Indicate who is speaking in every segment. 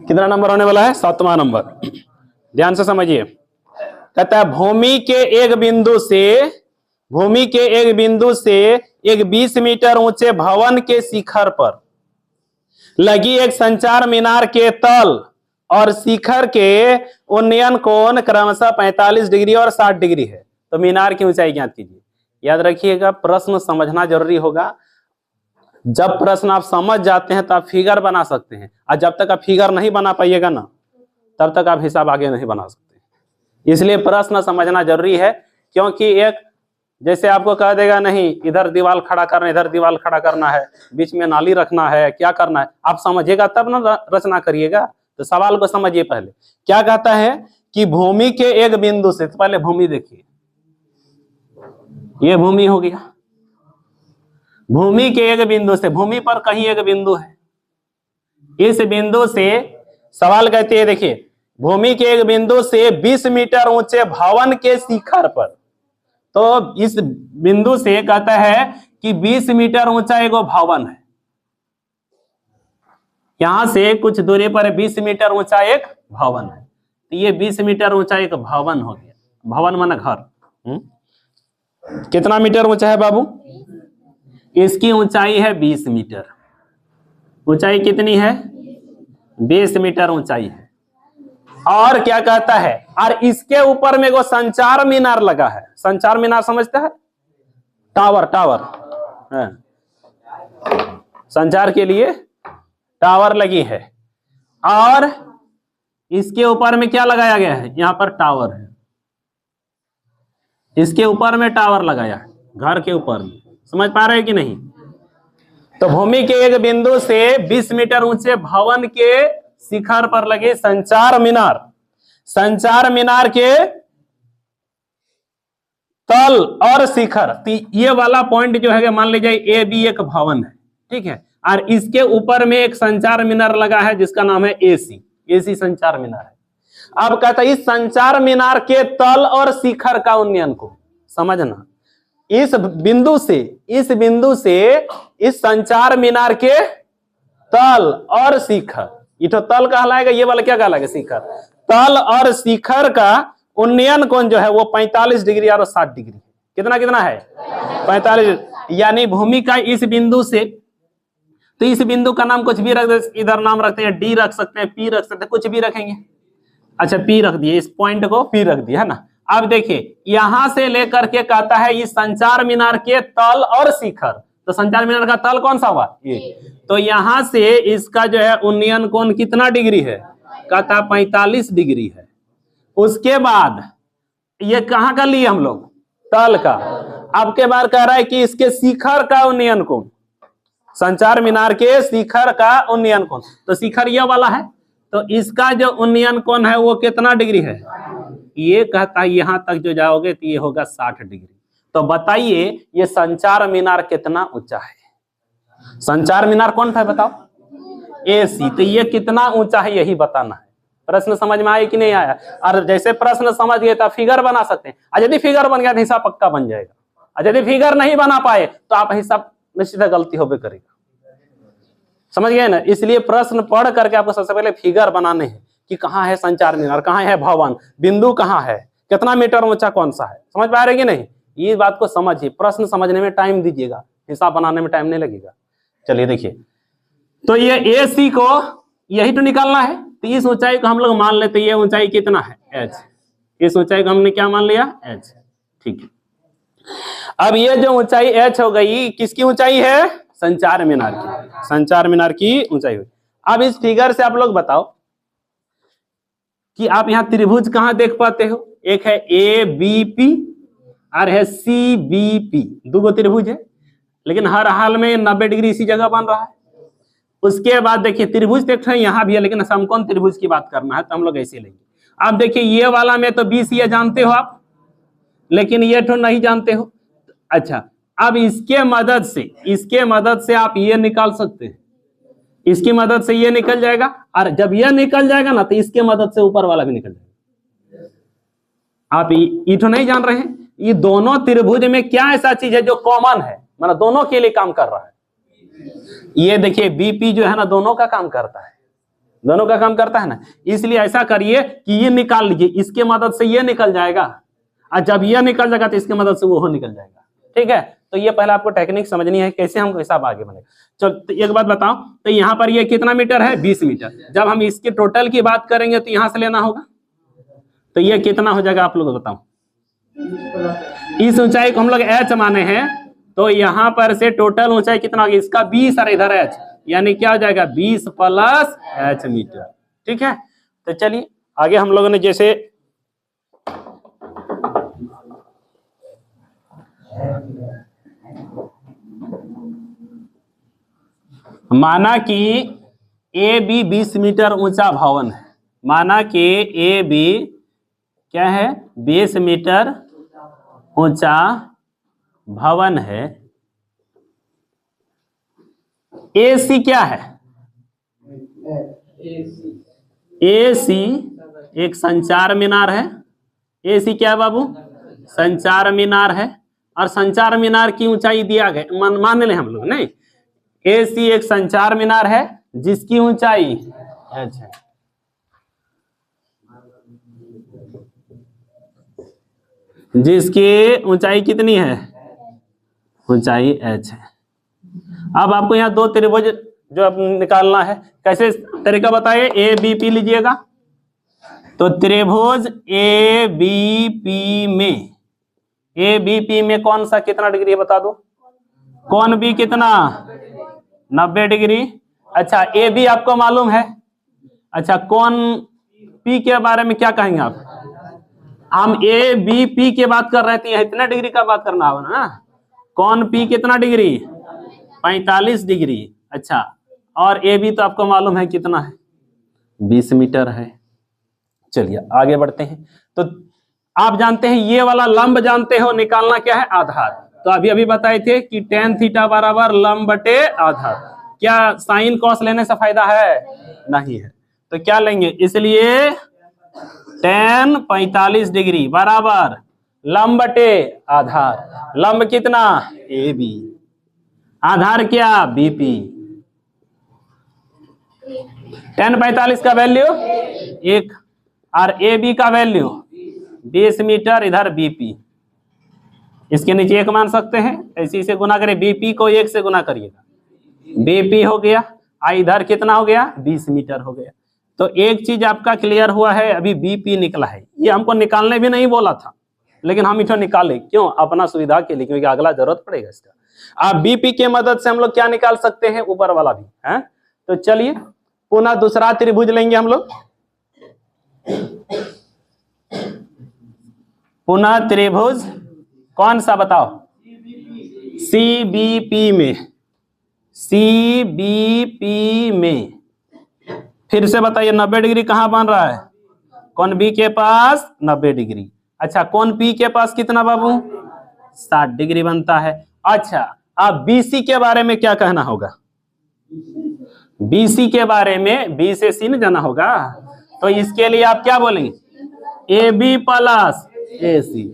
Speaker 1: कितना नंबर होने वाला है? 7वां नंबर। ध्यान से समझिए। कहता है भूमि के एक बिंदु से एक 20 मीटर ऊंचे भवन के शिखर पर लगी एक संचार मीनार के तल और शिखर के उन्नयन कोण क्रमशः 45 डिग्री और 60 डिग्री है। तो मीनार की ऊंचाई ज्ञात कीजिए। याद रखिएगा, प्रश्न समझना जरूरी होगा। जब प्रश्न आप समझ जाते हैं तो आप फिगर बना सकते हैं, और जब तक आप फिगर नहीं बना पाइएगा ना, तब तक आप हिसाब आगे नहीं बना सकते। इसलिए प्रश्न समझना जरूरी है। क्योंकि एक जैसे आपको कह देगा नहीं इधर दीवार खड़ा करना, इधर दीवार खड़ा करना है, बीच में नाली रखना है, क्या करना है, आप समझिएगा तब ना रचना करिएगा। तो सवाल को समझिए। पहले क्या कहता है कि भूमि के एक बिंदु से, तो पहले भूमि देखिए, ये भूमि हो गया। भूमि के एक बिंदु से, भूमि पर कहीं एक बिंदु है, इस बिंदु से सवाल कहते हैं, देखिए भूमि के एक बिंदु से 20 मीटर ऊंचे भवन के शिखर पर, तो इस बिंदु से कहता है कि 20 मीटर ऊंचा एक भवन है। यहां से कुछ दूरी पर 20 मीटर ऊंचा एक भवन है। तो ये 20 मीटर ऊंचा एक भवन हो गया। भवन माना घर। कितना मीटर ऊंचा है बाबू? इसकी ऊंचाई है 20 मीटर। ऊंचाई कितनी है? 20 मीटर ऊंचाई है। और क्या कहता है, और इसके ऊपर में वो संचार मीनार लगा है। संचार मीनार समझता है? टावर संचार के लिए टावर लगी है। और इसके ऊपर में क्या लगाया गया है? यहां पर टावर है, इसके ऊपर में टावर लगाया है, घर के ऊपर में। समझ पा रहे हैं कि नहीं? तो भूमि के एक बिंदु से 20 मीटर ऊंचे भवन के शिखर पर लगे संचार मीनार, संचार मीनार के तल और शिखर, ये वाला पॉइंट जो है मान लीजिए ए बी एक भवन है, ठीक है, और इसके ऊपर में एक संचार मीनार लगा है जिसका नाम है एसी। एसी संचार मीनार है। अब कहता है इस संचार मीनार के तल और शिखर का उन्नयन को समझना। इस बिंदु से इस संचार मीनार के तल और शिखर, ये तो तल कहलाएगा, ये वाला क्या कहलाएगा? शिखर। तल और शिखर का उन्नयन कोण जो है वो 45 डिग्री और 60 डिग्री। कितना है? 45। यानी भूमि का इस बिंदु से, तो इस बिंदु का नाम कुछ भी रख दे, इधर नाम रखते हैं डी रख सकते हैं, पी रख सकते हैं, कुछ भी रखेंगे। अच्छा पी रख दिए, इस पॉइंट को पी रख दिया है ना। अब देखिए यहां से लेकर के कहता है इस संचार मीनार के तल और शिखर, तो संचार मीनार का तल कौन सा हुआ? ये। तो यहां से इसका जो है उन्नयन कोण कितना डिग्री है? कहता 45 डिग्री है। उसके बाद ये कहां का लिए हम लोग? तल का। अब के बार कह रहा है कि इसके शिखर का उन्नयन कोण, संचार मीनार के शिखर का उन्नयन कोण, तो शिखर ये वाला है, तो इसका जो उन्नयन कोण है वो कितना डिग्री है? ये कहता है यहां तक जो जाओगे तो ये होगा 60 डिग्री। तो बताइए ये संचार मीनार कितना ऊंचा है? संचार मीनार कौन था बताओ? एसी। तो ये कितना ऊंचा है यही बताना है। प्रश्न समझ में आया कि नहीं आया? और जैसे प्रश्न समझ गए तो फिगर बना सकते हैं, और यदि फिगर बन गया तो हिसाब पक्का बन जाएगा, और यदि फिगर नहीं बना पाए तो आप हिसाब निश्चित गलती होबे करेगा। समझ गए ना? इसलिए प्रश्न पढ़ करके आपको सबसे पहले फिगर बनाने हैं कि कहाँ है संचार मीनार, कहाँ है भवन, बिंदु कहाँ है, कितना मीटर ऊंचा कौन सा है। समझ पा रहे कि नहीं? ये बात को समझिए। प्रश्न समझने में टाइम दीजिएगा, हिसाब बनाने में टाइम नहीं लगेगा। चलिए देखिए, तो ये ए सी को यही तो निकालना है। तो इस ऊंचाई को हम लोग मान लेते, ये ऊंचाई कितना है? एच। इस ऊंचाई को हमने क्या मान लिया? एच। ठीक है। अब ये जो ऊंचाई एच हो गई किसकी ऊंचाई है? संचार मीनार की। संचार मीनार की ऊंचाई हुई। अब इस फिगर से आप लोग बताओ कि आप यहां त्रिभुज कहां देख पाते हो? एक है ए बी पी और है सी बी पी। दो त्रिभुज है, लेकिन हर हाल में 90 डिग्री इसी जगह बन रहा है। उसके बाद देखिए त्रिभुज देखते हैं यहां भी है, लेकिन समकोण त्रिभुज की बात करना है तो हम लोग ऐसे लेंगे। अब देखिए ये वाला में तो 20 ये जानते हो आप, लेकिन ये तो नहीं जानते हो। अच्छा, अब इसके मदद से आप ये निकाल सकते हैं, इसकी मदद से ये निकल जाएगा, और जब ये निकल जाएगा ना तो इसके मदद से ऊपर वाला भी निकल जाएगा। आप ये तो नहीं जान रहे हैं, ये दोनों त्रिभुज में क्या ऐसा चीज है जो कॉमन है, मतलब दोनों के लिए काम कर रहा है? ये देखिए बीपी जो है ना दोनों का काम करता है, दोनों का काम करता है ना। इसलिए ऐसा करिए कि ये निकाल लीजिए, इसके मदद से ये निकल जाएगा, और जब ये निकल जाएगा तो इसके मदद से वो निकल जाएगा। ठीक है, तो ये पहले आपको टेक्निक समझनी है कैसे हमको हिसाब आगे बनेगा। चलो तो एक बात बताओ, तो यहाँ पर ये कितना मीटर है? 20 मीटर। जब हम इसके टोटल की बात करेंगे तो यहाँ से लेना होगा, तो ये कितना हो जाएगा आप लोग बताओ। इस ऊंचाई को हम लोग h माने हैं, तो यहाँ पर से टोटल ऊंचाई कितना होगी इसका 20 और इधर h, यानी क्या हो जाएगा 20 प्लस h मीटर। ठीक है, तो चलिए आगे हम लोगों ने जैसे माना कि ए बी 20 मीटर ऊंचा भवन है, माना कि ए बी क्या है 20 मीटर ऊंचा भवन है। ए सी क्या है? ए सी एक संचार मीनार है। ए सी क्या है बाबू? संचार मीनार है, और संचार मीनार की ऊंचाई दिया गया, मान ले हम लोग नहीं, ए सी एक संचार मीनार है जिसकी ऊंचाई h है। जिसकी ऊंचाई कितनी है? ऊंचाई h है। अब आपको यहाँ दो त्रिभुज जो अब निकालना है, कैसे तरीका बताइए। ए बी पी लीजिएगा, तो त्रिभुज ए बी पी में, ए बी पी में कौन सा कितना डिग्री है बता दो। कौन बी कितना? 90 डिग्री। अच्छा ए बी आपको मालूम है। अच्छा कौन पी के बारे में क्या कहेंगे आप? हम ए बी पी की बात कर रहे थे, इतना डिग्री का बात करना होगा ना। कौन पी कितना डिग्री? 45 डिग्री। अच्छा, और ए बी तो आपको मालूम है कितना है? 20 मीटर है। चलिए आगे बढ़ते हैं। तो आप जानते हैं ये वाला लंब जानते हो, निकालना क्या है? आधार। तो अभी अभी बताए थे कि tan थीटा बराबर लंब बटे आधार। क्या साइन कॉस लेने से फायदा है? नहीं है। तो क्या लेंगे? इसलिए tan 45 डिग्री बराबर लंब बटे आधार। लंब कितना? A B. आधार क्या? बीपी। tan 45 का वैल्यू 1 और ए बी का वैल्यू 20 मीटर, इधर बीपी। इसके नीचे 1 मान सकते हैं, ऐसे से गुना करें, बीपी को 1 से गुना करिएगा, बीपी हो गया, इधर कितना हो गया? 20 मीटर हो गया। तो एक चीज आपका क्लियर हुआ है, अभी बीपी निकला है। ये हमको निकालने भी नहीं बोला था, लेकिन हम इसे निकाले क्यों? अपना सुविधा के लिए, क्योंकि अगला जरूरत पड़ेगा इसका। आप बीपी के मदद से हम लोग क्या निकाल सकते हैं? ऊपर वाला भी है। तो चलिए पुनः दूसरा त्रिभुज लेंगे हम लोग। पुनः त्रिभुज कौन सा बताओ? सीबीपी में, सीबीपी में फिर से बताइए 90 डिग्री कहां बन रहा है? कौन बी के पास 90 डिग्री। अच्छा कौन पी के पास कितना बाबू? 60 डिग्री बनता है। अच्छा अब बीसी के बारे में क्या कहना होगा? बीसी के बारे में बी से सी न जाना होगा, तो इसके लिए आप क्या बोलेंगे? A B plus A C,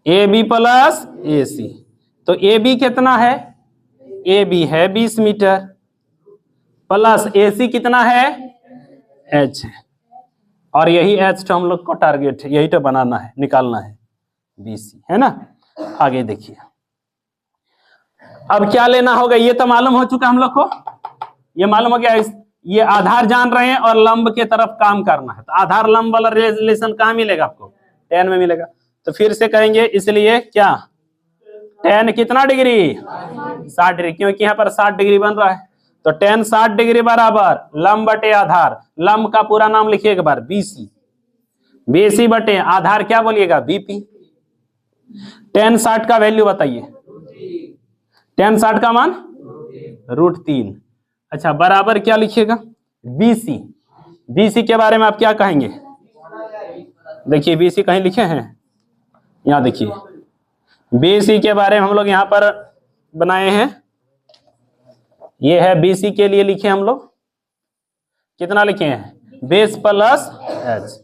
Speaker 1: A B plus A C. तो ए बी कितना है? ए बी है 20 मीटर, प्लस ए सी कितना है? एच है। और यही एच तो हम लोग को टारगेट है, यही तो बनाना है, निकालना है, बीसी है ना। आगे देखिए अब क्या लेना होगा, ये तो मालूम हो चुका हम लोग को, ये मालूम हो गया। ये आधार जान रहे हैं और लंब के तरफ काम करना है। तो आधार लंब वाला रिलेशन कहाँ मिलेगा आपको? tan में मिलेगा। तो फिर से कहेंगे, इसलिए क्या tan कितना डिग्री? 60 डिग्री, क्योंकि यहाँ पर 60 डिग्री बन रहा है। तो tan 60 डिग्री बराबर लंब बटे आधार। लंब का पूरा नाम लिखिए एक बार, बीसी। बीसी बटे आधार क्या बोलिएगा? बीपी। tan 60 का वैल्यू बताइए। tan 60 का मान √3। अच्छा बराबर क्या लिखिएगा? बीसी। बीसी के बारे में आप क्या कहेंगे? देखिए बीसी कहीं लिखे हैं? यहाँ देखिए बीसी के बारे में हम लोग यहाँ पर बनाए हैं। ये है बीसी के लिए लिखे हम लोग, कितना लिखे हैं? बेस प्लस एच,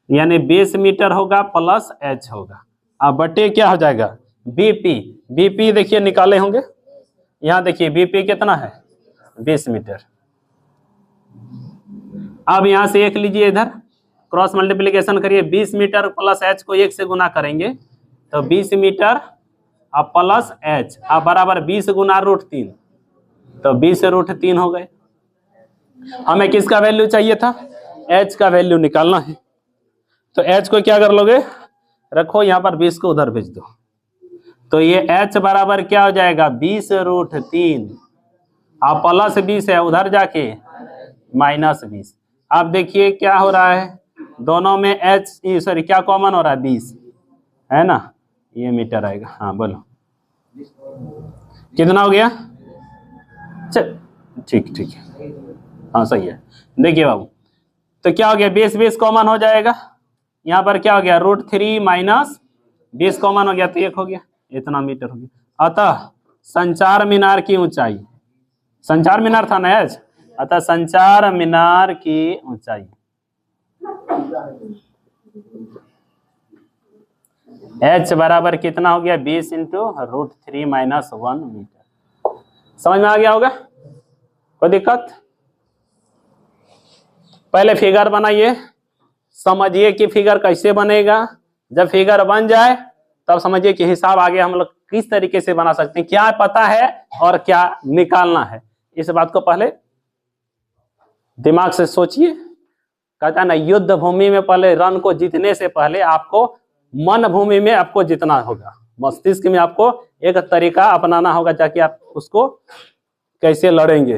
Speaker 1: यानी 20 मीटर होगा प्लस एच होगा। अब बटे क्या हो जाएगा? बीपी। बीपी देखिए निकाले होंगे, यहाँ देखिए बीपी कितना है 20 मीटर। अब यहां से एक लीजिए, इधर क्रॉस मल्टीप्लिकेशन करिए, 20 मीटर प्लस एच को 1 से गुना करेंगे तो 20 मीटर अब प्लस एच अब बराबर 20 गुना √3, तो 20√3 हो गए। हमें किसका वैल्यू चाहिए था, एच का वैल्यू निकालना है। तो एच को क्या कर लोगे, रखो यहाँ पर, 20 को उधर भेज दो, तो ये एच बराबर क्या हो जाएगा 20√3, अब प्लस 20 है उधर जाके -20। अब देखिए क्या हो रहा है, दोनों में एच सॉरी क्या कॉमन हो रहा है 20 है ना, ये मीटर आएगा। हाँ बोलो कितना हो गया, चल ठीक ठीक है, हाँ सही है। देखिए बाबू तो क्या हो गया, 20 कॉमन हो जाएगा, यहाँ पर क्या हो गया √3 माइनस 20 कॉमन हो गया तो 1 हो गया, इतना मीटर हो गया। अतः संचार मीनार की ऊंचाई, संचार मीनार था ना एच, अतः संचार मीनार की ऊंचाई एच बराबर कितना हो गया 20 इंटू √3 माइनस 1 मीटर। समझ में आ गया होगा, कोई दिक्कत? पहले फिगर बनाइए, समझिए कि फिगर कैसे बनेगा। जब फिगर बन जाए तब समझिए कि हिसाब आगे हम लोग किस तरीके से बना सकते हैं, क्या पता है और क्या निकालना है, इस बात को पहले दिमाग से सोचिए। कहता है ना युद्ध भूमि में पहले रण को जीतने से पहले आपको मन भूमि में आपको जीतना होगा, मस्तिष्क में आपको एक तरीका अपनाना होगा ताकि आप उसको कैसे लड़ेंगे।